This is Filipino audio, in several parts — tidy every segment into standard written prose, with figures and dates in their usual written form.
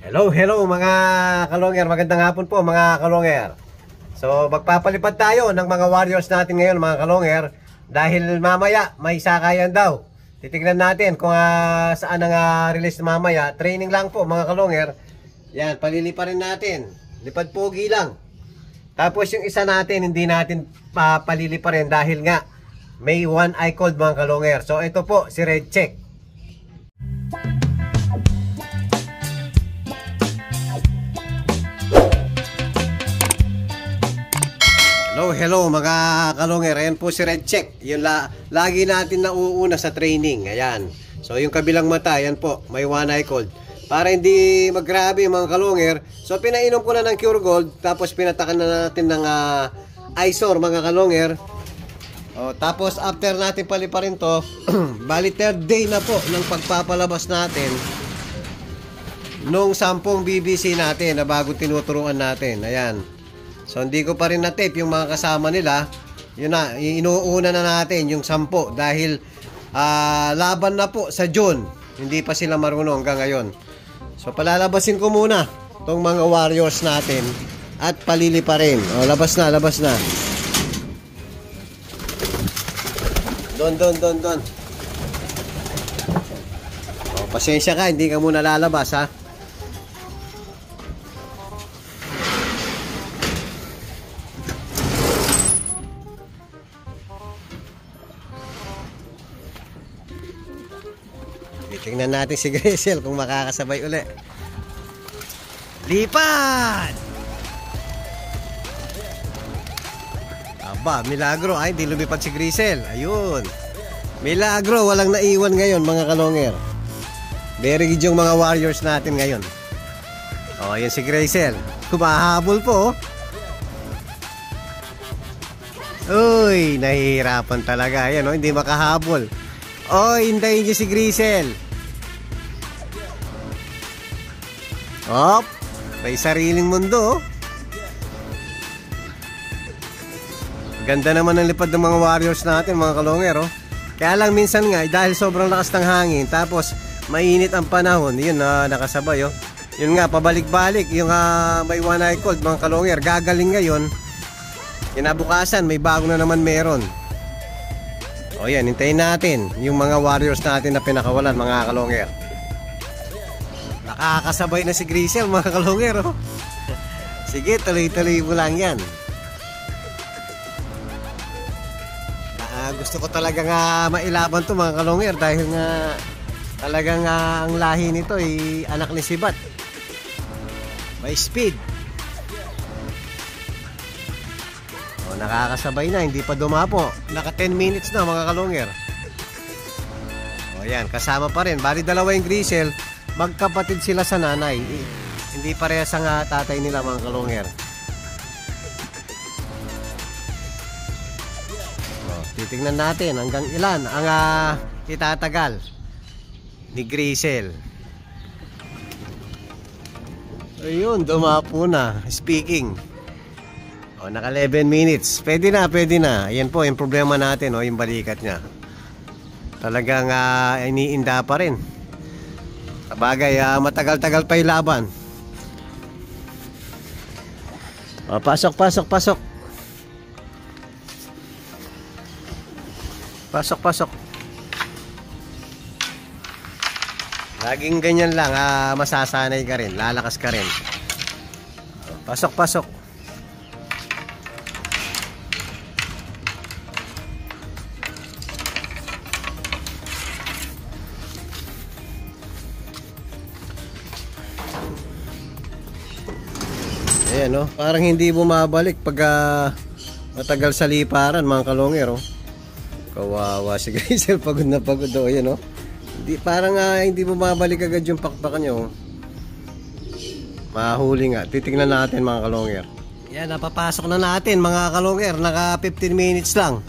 Hello mga kalonger, magandang hapon po mga kalonger. So magpapalipad tayo ng mga warriors natin ngayon mga kalonger. Dahil mamaya may sakayan daw. Titignan natin kung saan ang release mamaya. Training lang po mga kalonger. Yan, paliliparin natin. Lipad pogi lang. Tapos yung isa natin, hindi natin paliliparin dahil nga may one eye cold mga kalonger. So ito po si Red Check. Hello mga kalonger. Ayan po si Red Check. Yung lagi natin nauuna sa training. Ayan. So yung kabilang mata, ayan po, may one eye cold. Para hindi maggrabe mga kalonger, so pinainom ko na ng Cure Gold. Tapos pinatakan na natin ng Isor mga kalonger. Tapos after natin paliparin to, bali third day na po ng pagpapalabas natin nung 10 BBC natin na bago tinuturuan natin. Ayan. So hindi ko pa rin na-tape yung mga kasama nila. Yun na, inuuna na natin yung 10 dahil laban na po sa June. Hindi pa sila marunong hanggang ngayon. So palalabasin ko muna tong mga warriors natin at palili pa rin. Labas na, labas na. Don. Pasensya ka, hindi ka muna lalabas ha. Tingnan natin si Grisel kung makakasabay uli. Lipad! Aba, milagro. Ay, hindi lumipad si Grisel. Ayun. Milagro, walang naiwan ngayon mga kalonger. Very good yung mga warriors natin ngayon. Ayun si Grisel. Kumahabol po. Uy, nahihirapan talaga. Ayan, hindi makahabol. Hintayin niyo si Grisel. May sariling mundo. Ganda naman ang lipad ng mga warriors natin mga kalonger. Kaya lang minsan nga dahil sobrang lakas ng hangin, tapos mainit ang panahon, yun na nakasabay. Yun nga, pabalik-balik yung may one eye cold mga kalonger. Gagaling ngayon, kinabukasan may bago na naman meron. Yan, hintayin natin yung mga warriors natin na pinakawalan mga kalonger. Nakakasabay na si Grisel mga kalonger. Sige, tuloy-tuloy mo lang yan. Gusto ko talaga nga mailaban to mga kalonger dahil nga talagang ang lahi nito ay anak ni Sibat. May speed. Nakakasabay na, hindi pa dumapo. Naka 10 minutes na mga kalonger. Yan, kasama pa rin. Bali dalawa yung Grisel, magkapatid sila sa nanay. Hindi parehas ang tatay nila mga kalonger. Titingnan natin hanggang ilan ang itatagal ni Grisel. Ayun, dumapo na. Speaking. Naka 11 minutes. Pwede na. Ayan po yung problema natin, yung balikat niya. Talagang iniinda pa rin. Sabagay, matagal-tagal pa yung laban. Pasok. Pasok. Laging ganyan lang, masasanay ka rin, lalakas ka rin. Pasok. Ayan, parang hindi bumabalik pag matagal sa liparan mga kalonger. Kawawa si Grisel, pagod na pagod. Ayan, hindi, parang hindi bumabalik agad yung pakpak niya. Mahuli nga. Titignan natin mga kalonger. Yan, napapasok na natin mga kalonger. Naka 15 minutes lang.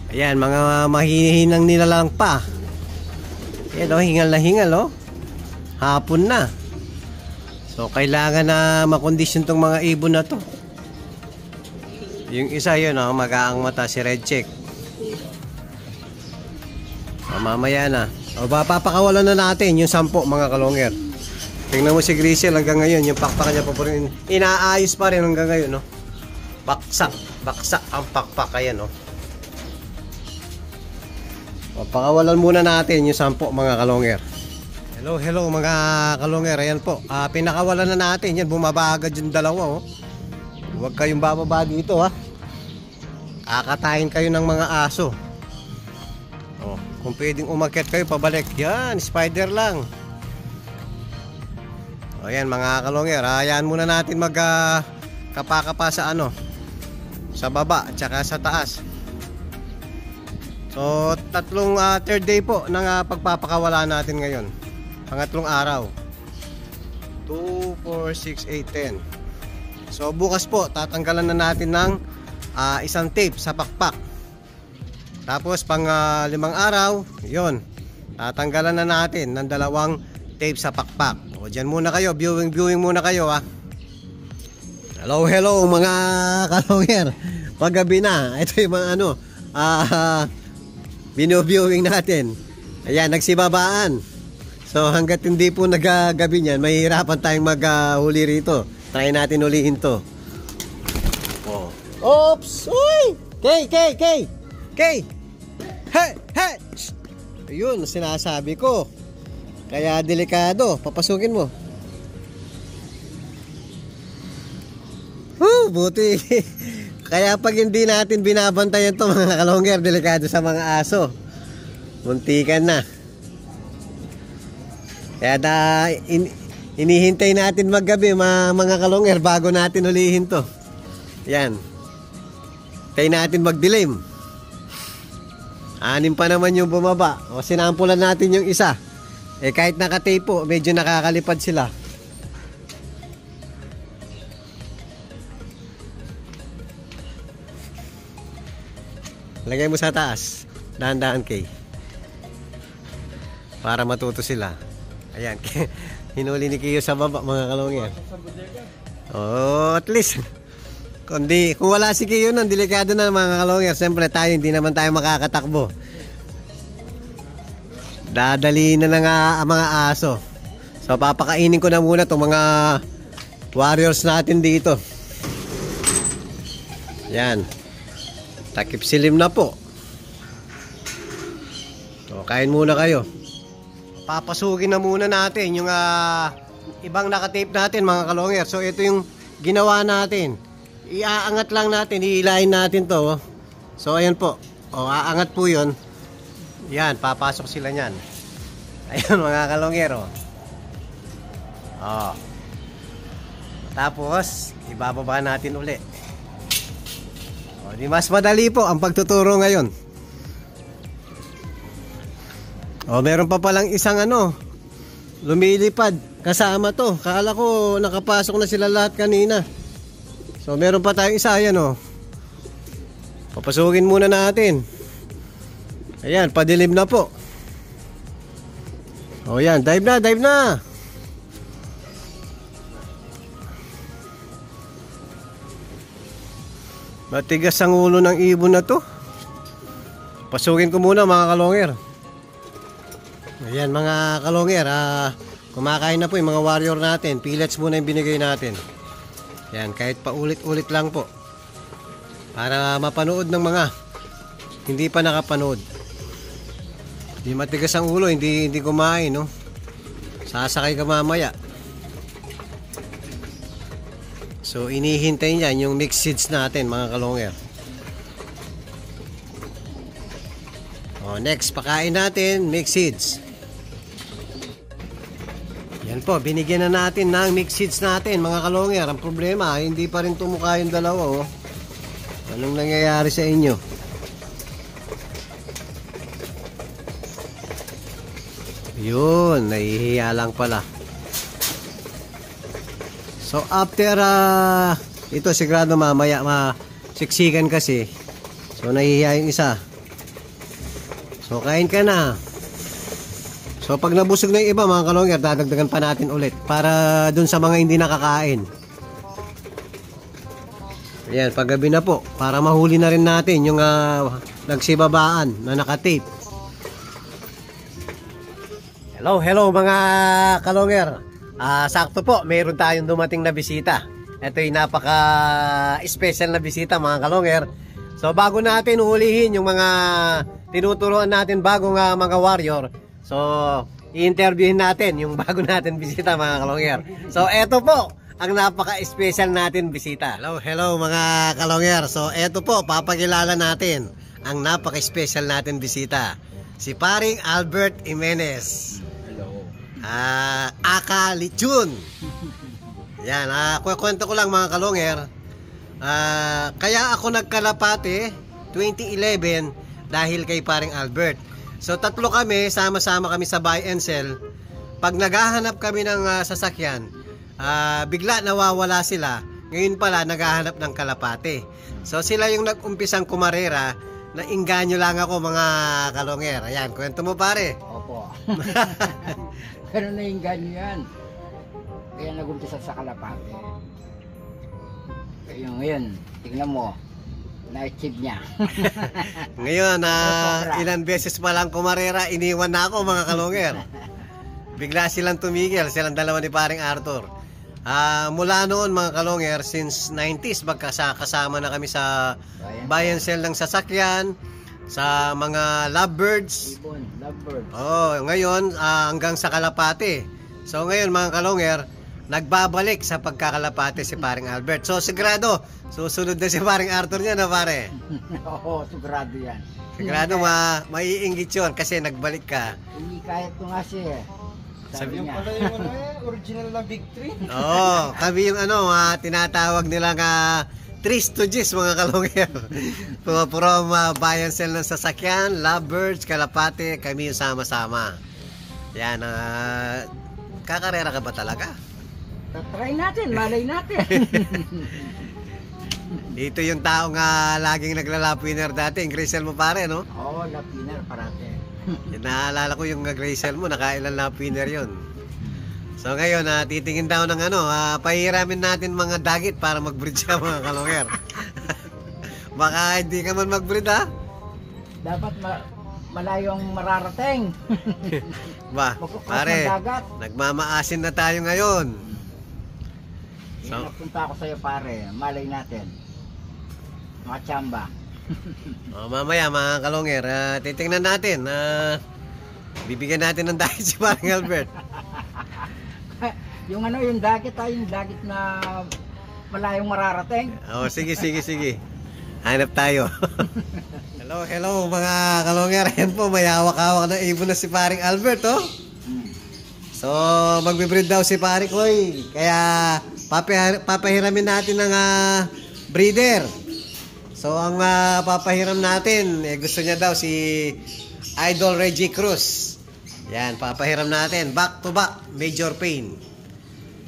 Ayan, mga mahihinang nilalang pa. Ayan, hingal na hingal. Hapon na. So kailangan na makondisyon tong mga ibon na to. Yung isa yun, mag-aang mata si Red Check. Mamaya na. Papakawalan na natin yung 10 mga kalonger. Tingnan mo si Grisel hanggang ngayon, yung pakpak niya pa rin, inaayos pa rin hanggang ngayon, no? Baksak ang pakpak, ayan, no? O, pakawalan muna natin yung 10 mga kalonger. Hello mga kalonger, ayan po. Pinakawalan na natin, yan, bumaba agad yung dalawa, oh. Huwag kayong bababa dito, ha. Kakatayin kayo ng mga aso. Oh, kung pwedeng umakyat kayo pabalik, yan, spider lang. O yan mga kalonger, ayan muna natin mag kapakapa sa sa baba at saka sa taas. So tatlong third day po ng pagpapakawala natin ngayon. Pangatlong araw. 2, 4, 6, 8, 10. So bukas po tatanggalan na natin ng isang tape sa pakpak. Tapos pang 5 araw, yon, tatanggalan na natin ng 2 tape sa pakpak. O dyan muna kayo, viewing muna kayo, ha. Hello mga kalonger. Paggabi na, ito yung mga bino-viewing natin. Ayan, nagsibabaan. So hanggat hindi po nagagabi niyan, mahihirapan tayong maghuli rito. Try natin ulihin to. Oh. Oops! Uy! Kay! Hey! Ayun, sinasabi ko. Kaya delikado, papasukin mo. Buti. Kaya pag hindi natin binabantayan to mga kalonger, delikado sa mga aso. Muntikan na. Kaya inihintay natin maggabi mga kalonger bago natin ulihin to. Yan. Hintay natin magdilim. 6 pa naman yung bumaba. O sinampulan natin yung isa. Kahit nakatape po, medyo nakakalipad sila. Lagay mo sa taas. Dahan-dahan, Kay. Para matuto sila. Ayan. Hinuli ni Kiyo sa baba, mga kalongyan. Oh, at least. Kung wala si Kiyo nun, delikado na mga kalongyan. Siyempre tayo, hindi naman tayo makakatakbo. Dadali na nga ang mga aso. So papakainin ko na muna itong mga warriors natin dito. Yan. Takip silim na po. So kain muna kayo. Papasukin na muna natin yung ibang nakatape natin mga kalonger. So ito yung ginawa natin. Iaangat lang natin, iilain natin to. So ayan po. O aangat po yun. Yan, papasok sila nyan. Ayun mga kalongero. Oh. Tapos ibababa natin uli. O, di mas madali po ang pagtuturo ngayon. O, meron pa palang isang lumilipad kasama to. Kala ko nakapasok na sila lahat kanina. So meron pa tayong isa, ayan o. Papasukin muna natin. Ayan, padilim na po. O yan, dive na. Matigas ang ulo ng ibon na to. Pasukin ko muna mga kalonger. Ayan mga kalonger, kumakain na po yung mga warrior natin. Pellets muna yung binigay natin. Ayan, kahit paulit-ulit lang po. Para mapanood ng mga hindi pa nakapanood. Hindi matigas ang ulo, hindi kumain, no? Sasakay ka mamaya. So inihintay niyan yung mixed seeds natin mga kalonger. O, next pakain natin mixed seeds. Yan po, binigyan na natin ng mixed seeds natin mga kalonger. Ang problema, hindi pa rin tumukha yung dalawa, oh. Anong nangyayari sa inyo? Yun, nahihiya lang pala. So after ito sigurado mamaya siksikan kasi. So nahihiya yung isa. So kain ka na. So pag nabusog na yung iba mga kalonger, dadagdagan pa natin ulit para dun sa mga hindi nakakain. Ayan, paggabi na po para mahuli na rin natin yung nagsibabaan na nakatape. Hello mga kalonger. Sakto po, mayroon tayong dumating na bisita. Ito yung napaka-special na bisita mga kalonger. So bago natin uhulihin yung mga tinuturuan natin bagong mga warrior, so i-interviewin natin yung bago natin bisita mga kalonger. So eto po ang napaka-special natin bisita. Hello mga kalonger. So eto po, papakilala natin ang napaka-special natin bisita. Si paring Albert Jimenez. Aka Lechon. Yan, kwento ko lang mga kalonger. Kaya ako nagkalapate 2011 dahil kay paring Albert. So tatlo kami, sama-sama kami sa buy and sell. Pag naghahanap kami ng sasakyan, bigla nawawala sila. Ngayon pala naghahanap ng kalapate. So sila yung nag-umpisang kumarera. Nainganyo lang ako mga kalonger. Ayan, kwento mo pare. Opo. Pero nainganyo yan. Kaya nag-umpisa sa kalapate. Kaya ngayon, tingnan mo, na-achieve niya. Ngayon, ilan beses pa lang kumarera, iniwan na ako mga kalonger. Bigla silang tumigil, silang dalawa ni paring Arthur. Mula noon mga kalonger, since 90s, kasama na kami sa buy and sell ng sasakyan, sa mga lovebirds. Ngayon, hanggang sa kalapate. So ngayon mga kalonger, nagbabalik sa pagkakalapate si paring Albert. So sigurado, susunod na si paring Arthur niya na pare. Oo, sigurado yan. Sigurado maiinggit yun kasi nagbalik ka. Hindi kahit ko nga siya eh. Sabi niya. Pala yung original na victory. Oo, kami yung tinatawag nila nga Three Stooges mga kalonger. From buy and sell ng sasakyan, lovebirds, kalapate, kami yung sama-sama. Yan, kakarera ka ba talaga? Try natin, malay natin. Dito yung tao nga laging naglalap winner dati, yung Gracel mo pare, no? Oo, lap winner parate. Naalala ko yung Gracel mo, nakailan lap winner yun. So ngayon, titingin daw ng pahiramin natin mga dagit para mag-breed siya mga kalonger. Baka hindi ka man mag-breed ha? Dapat malayong mararating. Ba, pare, nagmamaasin na tayo ngayon. So, nagpunta ako sa'yo pare, malay natin. Mga tsamba. Mamaya mga kalonger, titingnan natin. Bibigyan natin ng dagit si paring Albert. yung dagit yung dagit na malayong mararating. Sige. Hanap tayo. Hello mga kalonger. Ayan po, may hawak-hawak na ibon na si paring Albert, oh. So, magbe-breed daw si paring Koy. Kaya, papahiramin natin ng breeder. So, ang papahiram natin, gusto niya daw si Idol Reggie Cruz. Yan, papahiram natin. Back to back, major pain.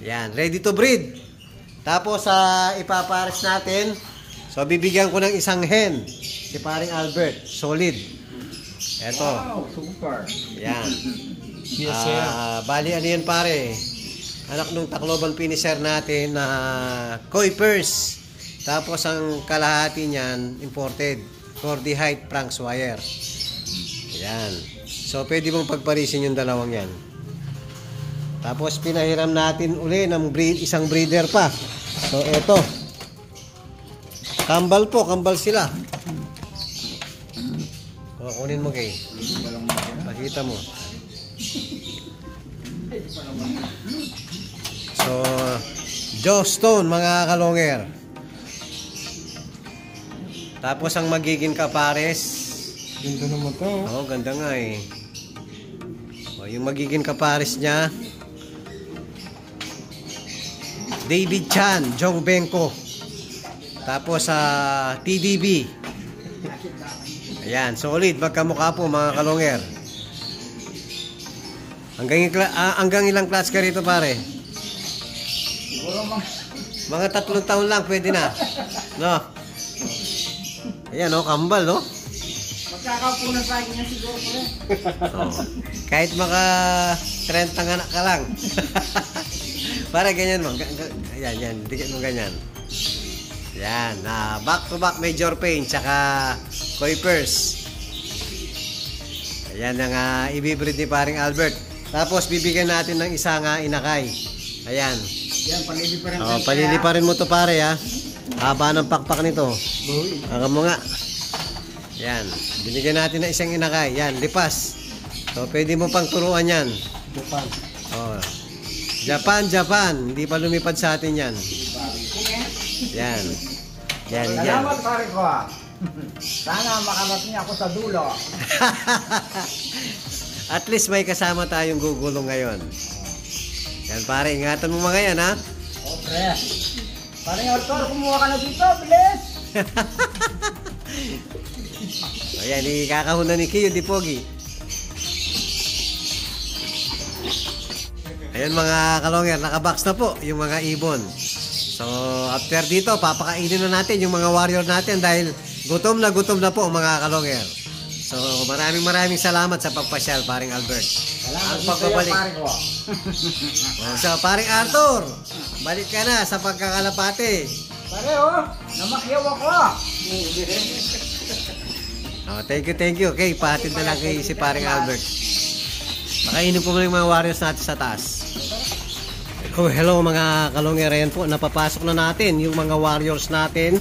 Yan, ready to breed. Tapos, ipapares natin. So, bibigyan ko ng isang hen. Si paring Albert, solid. Eto. Wow, super. Yan. Bali, ano yan pare? Anak nung Tacloban finisher natin na Kuipers. Tapos, ang kalahati niyan, imported. Cordy Height Franks wire. Yan. So, pwede mong pagparisin yung dalawang yan. Tapos, pinahiram natin uli ng isang breeder pa. So, eto. Kambal po, kambal sila. Kunin mo kay. Pakita mo. So, Joe Stone, mga kalonger. Tapos, ang magiging kapares. Ganda naman to. Ganda nga eh. Yung magiging kapares niya, David Chan, Jong Benko. Tapos sa TDB. Ayan, solid, magkamukha po mga kalonger. Hanggang ilang class ka rito pare? Mga 3 taon lang pwede na. No? Ayan kambal no? Magkakapunan sa akin niya siguro Kahit maka 30 anak ka lang. Para ganyan mo. Yan, dikit mo ganyan. Yan, back to back major pain tsaka Kuipers. Ayan ang ibibreed ni paring Albert. Tapos bibigyan natin ng isa nga inakay. Ayan. Yan, paliliparan Oh, paliliparin mo to pare ha. Haba ng pakpak nito. Uy. Aga mo nga. Yan. Binigyan natin ng isang inakay. Yan, lipas. So, pwede mo pang turuan yan. Japan. Oh. Japan, Japan. Hindi pa lumipad sa atin yan. Yan. Yan, yan. Salamat pare ko. Sana makarating ako sa dulo. At least may kasama tayong gugulong ngayon. Yan pare, ingatan mo mga yan ha. O pre. Parang Arthur, kumuha ka na dito, bilis. Ayan, ikakahuna ni Kiyo di Pogi. Ayan mga kalonger, nakabox na po yung mga ibon. So after dito, papakainin na natin yung mga warrior natin dahil gutom na po mga kalonger. So maraming salamat sa pagpasyal paring Albert. Salamat Ang din sa'yo, pagbabalik. pare ko. So paring Arthur, balik ka na sa pagkakalapate. Pare namakyaw ako. Oh, thank you. Okay, pahatid na lang kay si paring Albert. Makainin ko muna yung mga warriors natin sa taas. Oh, hello mga kalonger. Ayan po, napapasok na natin yung mga warriors natin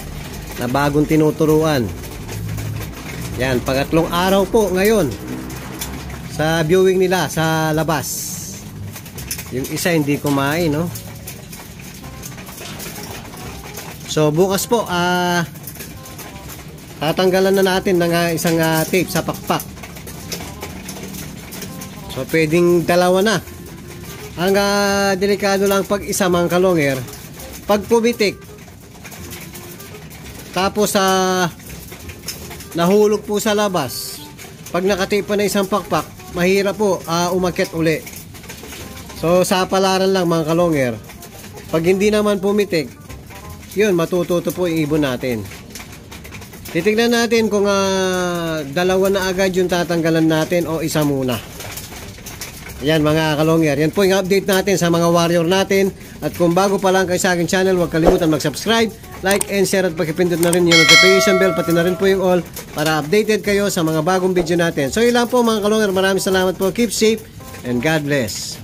na bagong tinuturuan. Yan, pangatlong araw po ngayon sa viewing nila sa labas. Yung isa hindi kumain, no? So, bukas po, tatanggalan na natin ng isang tape sa pakpak. So, pwedeng dalawa na. Ang delikado lang pag isa mga kalonger, pag pumitik, tapos nahulog po sa labas, pag nakatape pa na isang pakpak, mahirap po umakyat uli. So, sa palaran lang mga kalonger, pag hindi naman pumitik, yun, matututo po yung ibon natin. Titignan natin kung dalawa na agad yung tatanggalan natin o isa muna. Yan mga kalongyer, yan po yung update natin sa mga warrior natin. At kung bago pa lang kayo sa aking channel, huwag kalimutan mag-subscribe, like and share at pakipindot na rin yung notification bell, pati na rin po yung all para updated kayo sa mga bagong video natin. So yun lang po mga kalongyer, maraming salamat po, keep safe and God bless.